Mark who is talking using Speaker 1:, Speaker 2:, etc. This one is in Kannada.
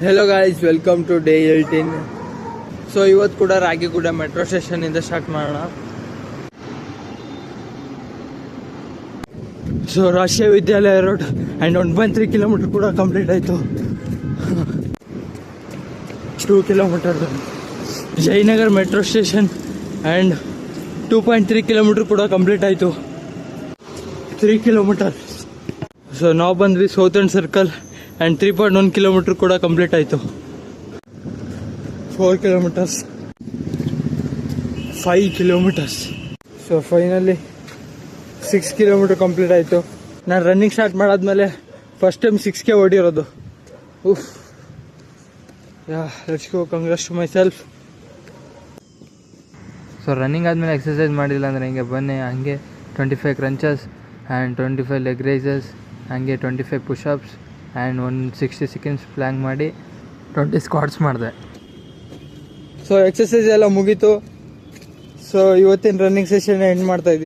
Speaker 1: Hello guys, welcome to day 18. So ಇವತ್ತು ಕೂಡ ರಾಗಿಗುಡ ಮೆಟ್ರೋ ಸ್ಟೇಷನ್ ಇಂದ ಸ್ಟಾರ್ಟ್ ಮಾಡೋಣ. So Rashtreeya Vidyalaya road and 1.3 kilometre ಕೂಡ ಕಂಪ್ಲೀಟ್ ಆಯಿತು. 2 kilometre Jayanagar metro station and 2.3 kilometre ಕೂಡ ಕಂಪ್ಲೀಟ್ ಆಯಿತು. 3 ಕಿಲೋಮೀಟರ್. ಸೊ ನಾವು ಬಂದ್ವಿ ಸೌತರ್ನ್ ಸರ್ಕಲ್ ಆ್ಯಂಡ್ 3.1 ಕಿಲೋಮೀಟರ್ ಕೂಡ ಕಂಪ್ಲೀಟ್ ಆಯಿತು. 4 kilometres, 5 kilometres. So finally 6 kilometre complete ಆಯಿತು. ನಾನು ರನ್ನಿಂಗ್ ಸ್ಟಾರ್ಟ್ ಮಾಡಾದ್ಮೇಲೆ ಫಸ್ಟ್ ಟೈಮ್ 6K ಓಡಿರೋದು. ಉಫ್, let's go, congrats to myself.
Speaker 2: So running ಆದಮೇಲೆ ಎಕ್ಸಸೈಸ್ ಮಾಡಿಲ್ಲ ಅಂದರೆ ಹಿಂಗೆ ಬನ್ನಿ, ಹಂಗೆ 25 ಕ್ರಂಚಸ್ ಆ್ಯಂಡ್ 25 ಲೆಗ್ ರೈಸಸ್, ಹಾಗೆ 25 ಪುಷಪ್ಸ್ ಆ್ಯಂಡ್ 60 ಸೆಕೆಂಡ್ಸ್ ಪ್ಲ್ಯಾಂಕ್ ಮಾಡಿ 20 ಸ್ಕ್ವಾಟ್ಸ್ ಮಾಡಿದೆ.
Speaker 1: ಸೊ ಎಕ್ಸಸೈಸ್ ಎಲ್ಲ ಮುಗೀತು. ಸೊ ಇವತ್ತಿನ ರನ್ನಿಂಗ್ ಸೆಷನ್ ಎಂಡ್ ಮಾಡ್ತಾ ಇದ್ದೀವಿ.